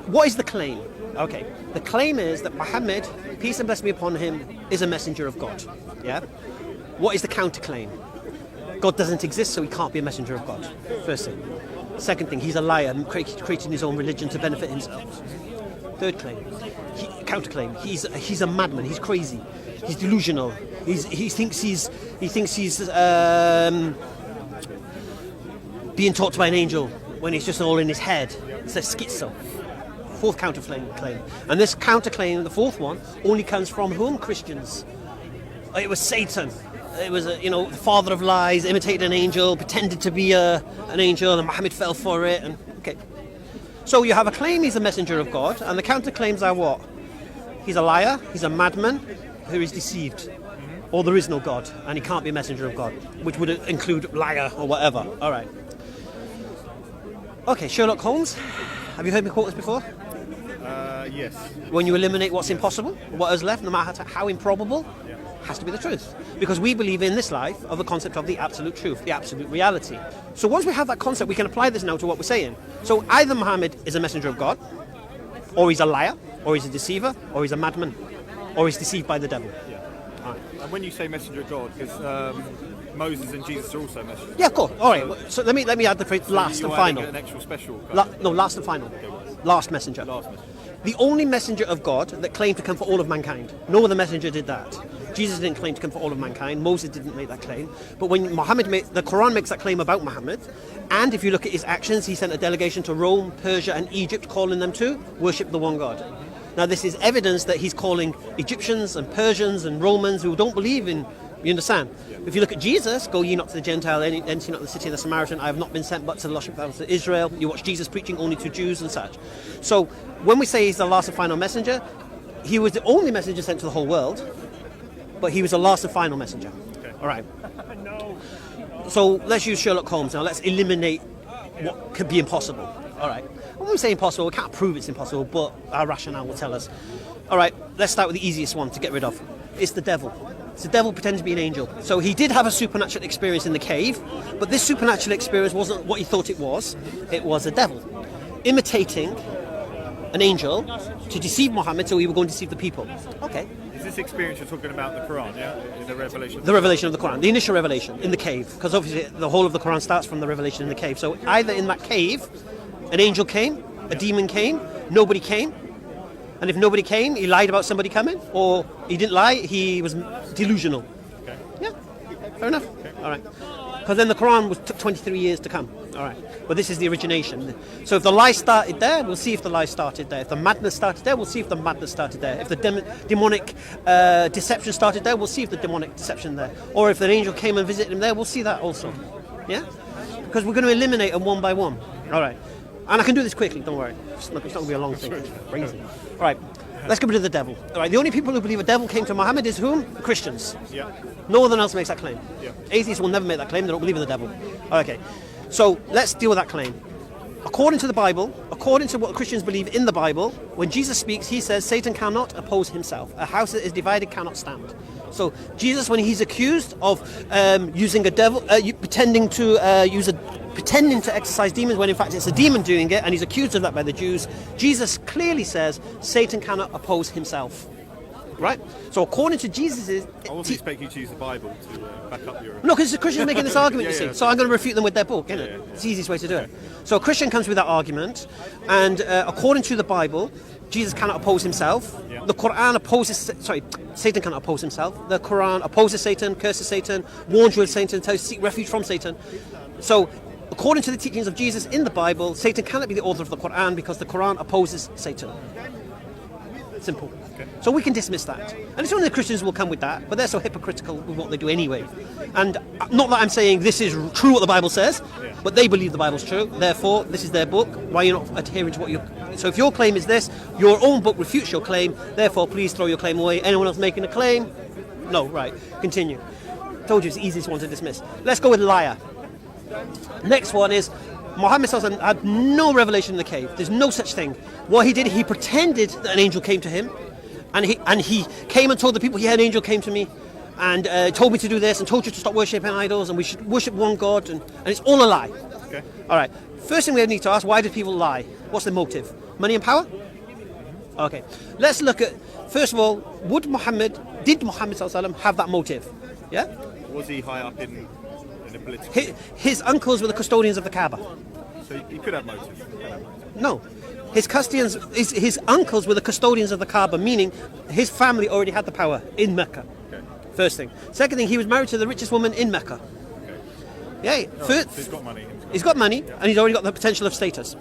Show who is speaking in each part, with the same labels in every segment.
Speaker 1: what is the claim? Okay, the claim is that Muhammad, peace and blessing be upon him, is a messenger of God. Yeah. What is the counterclaim? God doesn't exist, so he can't be a messenger of God. First thing. Second thing, he's a liar, creating his own religion to benefit himself. Third claim, counterclaim. He's a madman. He's crazy. He's delusional. He thinks he's being taught by an angel when it's just all in his head. It's a schizo. Fourth counterclaim. And this counterclaim, the fourth one, only comes from whom? Christians. It was Satan. It was, the father of lies, imitated an angel, pretended to be an angel, and Muhammad fell for it. And okay. So you have a claim he's a messenger of God, and the counterclaims are what? He's a liar, he's a madman who is deceived, or there is no God, and he can't be a messenger of God, which would include liar or whatever. All right. Okay, Sherlock Holmes. Have you heard me quote this before?
Speaker 2: Yes.
Speaker 1: When you eliminate what's impossible, what is left, no matter how improbable, has to be the truth. Because we believe in this life of the concept of the absolute truth, the absolute reality. So once we have that concept, we can apply this now to what we're saying. So either Muhammad is a messenger of God, or he's a liar, or he's a deceiver, or he's a madman, or he's deceived by the devil.
Speaker 2: Yeah. Right. And when you say messenger of God, because Moses and Jesus are also messengers.
Speaker 1: Yeah, of course. All right. So let me add the phrase last and final.
Speaker 2: An actual special.
Speaker 1: Last and final. Okay, last messenger.
Speaker 2: Last messenger.
Speaker 1: The only messenger of God that claimed to come for all of mankind. No other messenger did that. Jesus didn't claim to come for all of mankind. Moses didn't make that claim. But when the Quran makes that claim about Muhammad, and if you look at his actions, he sent a delegation to Rome, Persia, and Egypt, calling them to worship the one God. Now, this is evidence that he's calling Egyptians and Persians and Romans who don't believe in. You understand? Yeah. If you look at Jesus, go ye not to the Gentile, enter not the city of the Samaritan, I have not been sent but to the lost sheep of Israel. You watch Jesus preaching only to Jews and such. So when we say he's the last and final messenger, he was the only messenger sent to the whole world, but he was the last and final messenger.
Speaker 2: Okay.
Speaker 1: All right. So let's use Sherlock Holmes now. Let's eliminate what could be impossible. All right. When we say impossible, we can't prove it's impossible, but our rationale will tell us. All right, let's start with the easiest one to get rid of. It's the devil. It's the devil pretending to be an angel. So he did have a supernatural experience in the cave, but this supernatural experience wasn't what he thought it was. It was a devil imitating an angel to deceive Muhammad, so he would go and deceive the people. Okay.
Speaker 2: Is this experience you're talking about in the Quran, yeah? In the revelation?
Speaker 1: The revelation of the Quran, the initial revelation in the cave, because obviously the whole of the Quran starts from the revelation in the cave. So either in that cave, an angel came, a demon came, nobody came, and if nobody came, he lied about somebody coming, or he didn't lie, he was delusional.
Speaker 2: Okay.
Speaker 1: Yeah, fair enough. Okay. All right. Because then the Quran took 23 years to come. All right. But this is the origination. So if the lie started there, we'll see if the lie started there. If the madness started there, we'll see if the madness started there. If the demonic deception started there, we'll see if the demonic deception there. Or if an angel came and visited him there, we'll see that also. Yeah? Because we're going to eliminate them one by one. All right. And I can do this quickly, don't worry. It's not going to be a long thing. Crazy. All right, let's get rid of the devil. All right, the only people who believe a devil came to Muhammad is whom? Christians.
Speaker 2: Yeah.
Speaker 1: No one else makes that claim.
Speaker 2: Yeah.
Speaker 1: Atheists will never make that claim. They don't believe in the devil. Okay, so let's deal with that claim. According to the Bible, according to what Christians believe in the Bible, when Jesus speaks, he says Satan cannot oppose himself. A house that is divided cannot stand. So Jesus, when he's accused of using a devil, pretending to exercise demons, when in fact it's a demon doing it, and he's accused of that by the Jews, Jesus clearly says Satan cannot oppose himself. Right? So according to Jesus'...
Speaker 2: I wasn't expecting you to use the Bible to back up your...
Speaker 1: No, because the Christians are making this argument,
Speaker 2: Yeah,
Speaker 1: you see.
Speaker 2: yeah.
Speaker 1: So I'm going to refute them with their book, isn't it? It's the easiest way to do it. So a Christian comes with that argument, and according to the Bible, Jesus cannot oppose himself.
Speaker 2: Yeah.
Speaker 1: The Quran opposes... Satan cannot oppose himself. The Quran opposes Satan, curses Satan, warns you of Satan, tells you to seek refuge from Satan. So... according to the teachings of Jesus in the Bible, Satan cannot be the author of the Quran because the Quran opposes Satan. Simple.
Speaker 2: Okay.
Speaker 1: So we can dismiss that. And it's only the Christians who will come with that, but they're so hypocritical with what they do anyway. And not that I'm saying this is true what the Bible says, but they believe the Bible's true. Therefore, this is their book. Why are you not adhering to what you... So if your claim is this, your own book refutes your claim, therefore please throw your claim away. Anyone else making a claim? No, right. Continue. Told you it's the easiest one to dismiss. Let's go with liar. Next one is Muhammad had no revelation in the cave. There's no such thing. What he did, he pretended that an angel came to him, and he came and told the people, an angel came to me and told me to do this and told you to stop worshipping idols and we should worship one God, and it's all a lie.
Speaker 2: Okay.
Speaker 1: All right. First thing we need to ask, why did people lie? What's the motive? Money and power? Okay. Let's look at, first of all, did Muhammad ﷺ have that motive? Yeah?
Speaker 2: Was he high up in a political...
Speaker 1: His uncles were the custodians of the Kaaba.
Speaker 2: So he could have motive.
Speaker 1: No. His uncles were the custodians of the Kaaba, meaning his family already had the power in Mecca.
Speaker 2: Okay.
Speaker 1: First thing. Second thing, he was married to the richest woman in Mecca.
Speaker 2: Okay.
Speaker 1: Yeah.
Speaker 2: So he's got money.
Speaker 1: He's got money, and he's already got the potential of status.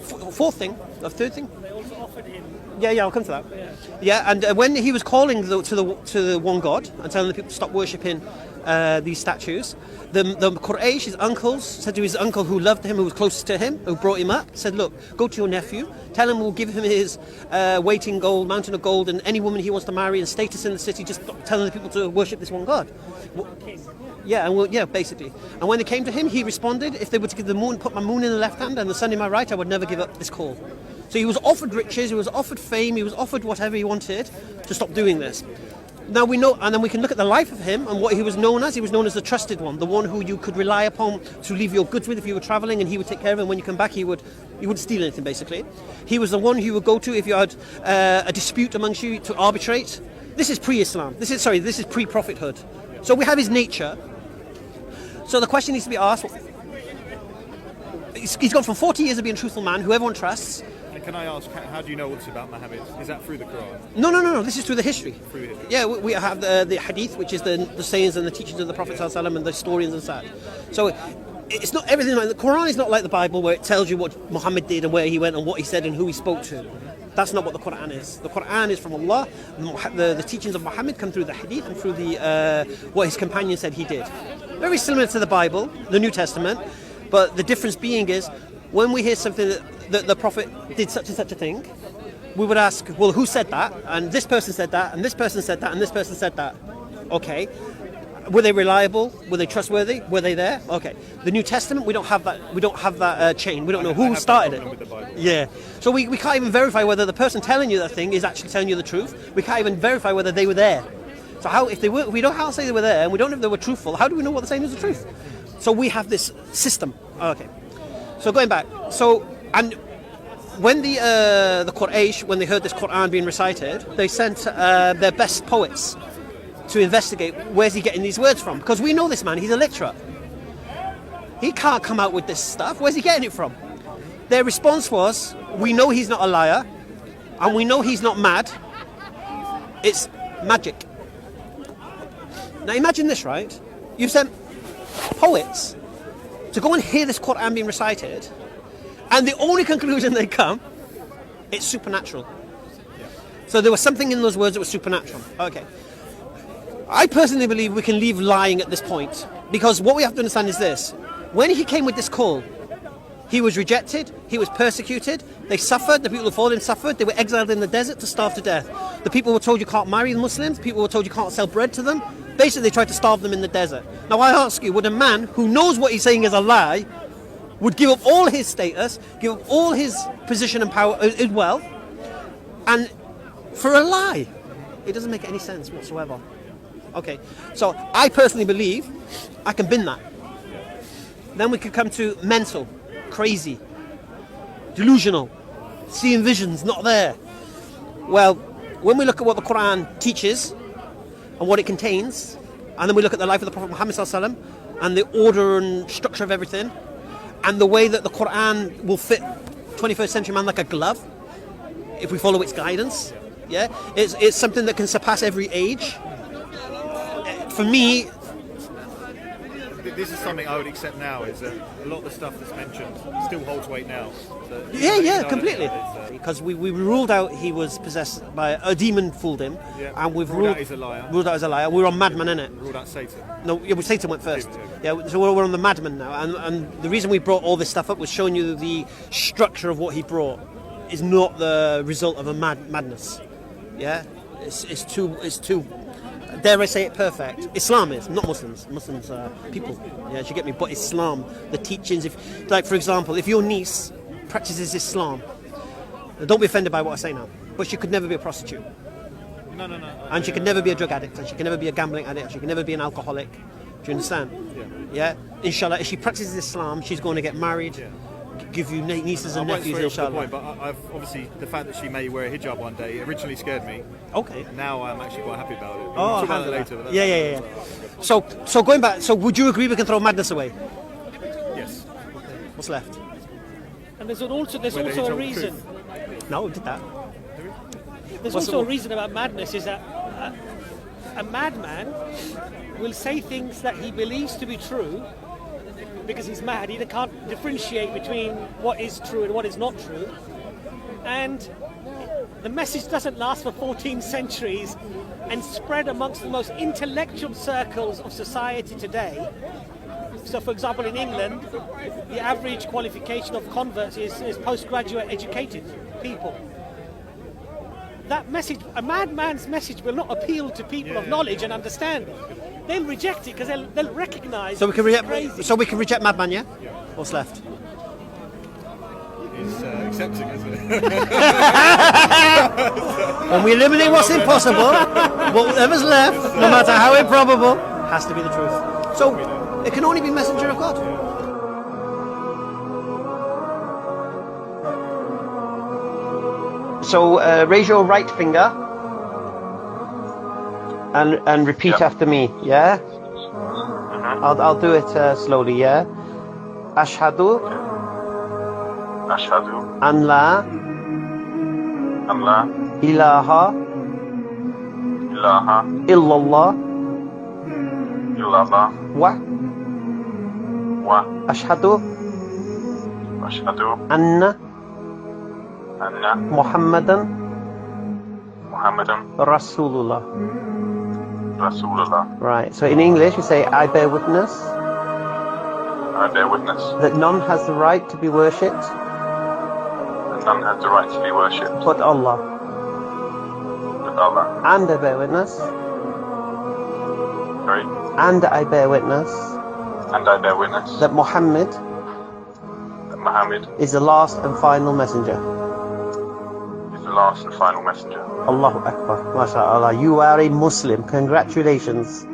Speaker 1: Third thing.
Speaker 3: They also offered him.
Speaker 1: Yeah, I'll come to that. Yeah, and when he was calling to the one God and telling the people to stop worshipping these statues, the Quraysh, his uncles, said to his uncle who loved him, who was closest to him, who brought him up, said, look, go to your nephew, tell him we'll give him his weight in gold, mountain of gold, and any woman he wants to marry and status in the city, just stop telling the people to worship this one God. Yeah, basically. And when they came to him, he responded, if they were to give the moon, put my moon in the left hand and the sun in my right, I would never give up this call. So he was offered riches, he was offered fame, he was offered whatever he wanted to stop doing this. Now we know, and then we can look at the life of him and what he was known as. He was known as the trusted one, the one who you could rely upon to leave your goods with if you were travelling, and he would take care of it. And when you come back, he wouldn't steal anything, basically. He was the one who you would go to if you had a dispute amongst you to arbitrate. This is pre-Islam. This is pre-prophethood. So we have his nature. So the question needs to be asked, he's gone from 40 years of being a truthful man, who everyone trusts.
Speaker 2: And can I ask, how do you know all this about Muhammad? Is that through the Quran?
Speaker 1: No. This is through the history.
Speaker 2: Through history.
Speaker 1: Yeah, we have the hadith, which is the sayings and the teachings of the Prophet ﷺ and the historians and such. So it's not everything like the Quran is not like the Bible, where it tells you what Muhammad did and where he went and what he said and who he spoke to. That's not what the Quran is. The Quran is from Allah. The teachings of Muhammad come through the hadith and through the what his companion said he did. Very similar to the Bible, the New Testament, but the difference being is when we hear something that the Prophet did such and such a thing, we would ask, well, who said that? And this person said that, and this person said that, and this person said that. Okay. Were they reliable? Were they trustworthy? Were they there? Okay. The New Testament, we don't have that. We don't have that chain. We don't know who started it. Yeah. So we can't even verify whether the person telling you that thing is actually telling you the truth. We can't even verify whether they were there. So how, if they were, we don't know how to say they were there, and we don't know if they were truthful. How do we know what they're saying is the truth? So we have this system. Okay. So going back. So and when the Quraysh, when they heard this Quran being recited, they sent their best poets to investigate where's he getting these words from, because we know this man, he's illiterate. He can't come out with this stuff. Where's he getting it from? Their response was, we know he's not a liar, and we know he's not mad. It's magic. Now imagine this, right? You've sent poets to go and hear this Quran being recited, and the only conclusion they come, it's supernatural. So there was something in those words that was supernatural. Okay. I personally believe we can leave lying at this point, because what we have to understand is this. When he came with this call, he was rejected, he was persecuted, they suffered, the people who followed him suffered, they were exiled in the desert to starve to death. The people were told you can't marry the Muslims, people were told you can't sell bread to them. Basically, they tried to starve them in the desert. Now I ask you, would a man who knows what he's saying is a lie, would give up all his status, give up all his position and power, his wealth, and for a lie? It doesn't make any sense whatsoever. Okay, so I personally believe I can bin that. Then we could come to mental, crazy, delusional, seeing visions, not there. Well, when we look at what the Quran teaches and what it contains, and then we look at the life of the Prophet Muhammad ﷺ and the order and structure of everything, and the way that the Quran will fit 21st century man like a glove, if we follow its guidance, yeah, it's something that can surpass every age. For me,
Speaker 2: this is something I would accept now, is that a lot of the stuff that's mentioned still holds weight now. So,
Speaker 1: yeah, completely. Because we ruled out he was possessed by a demon, fooled him, and we've ruled out
Speaker 2: he's a liar.
Speaker 1: Ruled out as a liar. We're on madman, innit?
Speaker 2: Ruled out Satan.
Speaker 1: No, yeah, Satan went first. Yeah, so we're on the madman now, and the reason we brought all this stuff up was showing you the structure of what he brought is not the result of a madness. Yeah, it's too. Dare I say it, perfect. Islam is, not Muslims. Muslims are people. Yeah, you get me? But Islam, the teachings, if, like for example, if your niece practices Islam, don't be offended by what I say now, but she could never be a prostitute.
Speaker 2: No.
Speaker 1: And she could never be a drug addict, and she can never be a gambling addict, she can never be an alcoholic. Do you understand? Yeah? Inshallah, if she practices Islam, she's going to get married, give you nieces
Speaker 2: I
Speaker 1: and
Speaker 2: won't
Speaker 1: nephews,
Speaker 2: swear off the
Speaker 1: inshallah.
Speaker 2: point, but I've obviously the fact that she may wear a hijab one day originally scared me.
Speaker 1: Okay.
Speaker 2: Now I'm actually quite happy about it. We'll
Speaker 1: Oh,
Speaker 2: talk about that
Speaker 1: alhamdulillah.
Speaker 2: later. But
Speaker 1: Yeah. So going back, so would you agree we can throw madness away?
Speaker 2: Yes.
Speaker 1: What's left?
Speaker 3: And there's also
Speaker 2: When they
Speaker 3: a
Speaker 2: told the
Speaker 3: reason.
Speaker 2: truth.
Speaker 1: No, we did that.
Speaker 3: There's
Speaker 1: What's
Speaker 3: also
Speaker 1: the-
Speaker 3: a reason about madness is that a madman will say things that he believes to be true because he's mad. He can't differentiate between what is true and what is not true. And the message doesn't last for 14 centuries and spread amongst the most intellectual circles of society today. So, for example, in England, the average qualification of converts is postgraduate educated people. That message, a madman's message, will not appeal to people of knowledge and understanding. They'll reject it because they'll recognise.
Speaker 1: So we can
Speaker 3: it's crazy.
Speaker 1: reject. So we can reject madman, yeah? What's left?
Speaker 2: It's accepting, isn't it?
Speaker 1: When we eliminate what's impossible, whatever's left, no matter how improbable, has to be the truth. So it can only be messenger of God. So raise your right finger and repeat after me. Yeah. I'll do it slowly. Yeah. Ashhadu
Speaker 4: أشهد
Speaker 1: an la
Speaker 4: أن لا
Speaker 1: ilaha
Speaker 4: إله
Speaker 1: illallah
Speaker 4: إلا الله
Speaker 1: wa ashhadu
Speaker 4: وأشهد
Speaker 1: anna
Speaker 4: أن
Speaker 1: Muhammadan
Speaker 4: محمدا
Speaker 1: Rasulullah.
Speaker 4: رسول الله.
Speaker 1: Right. So in English, you say, "I bear witness
Speaker 4: I bear witness
Speaker 1: that none has the right to be worshipped
Speaker 4: that none has the right to be worshipped
Speaker 1: but Allah,
Speaker 4: but Allah.
Speaker 1: and I bear witness,
Speaker 4: Sorry.
Speaker 1: and I bear witness
Speaker 4: And I bear witness
Speaker 1: that Muhammad
Speaker 4: that Muhammad
Speaker 1: is the last and final messenger."
Speaker 4: is the last and final messenger.
Speaker 1: Allahu Akbar. MashaAllah. You are a Muslim. Congratulations.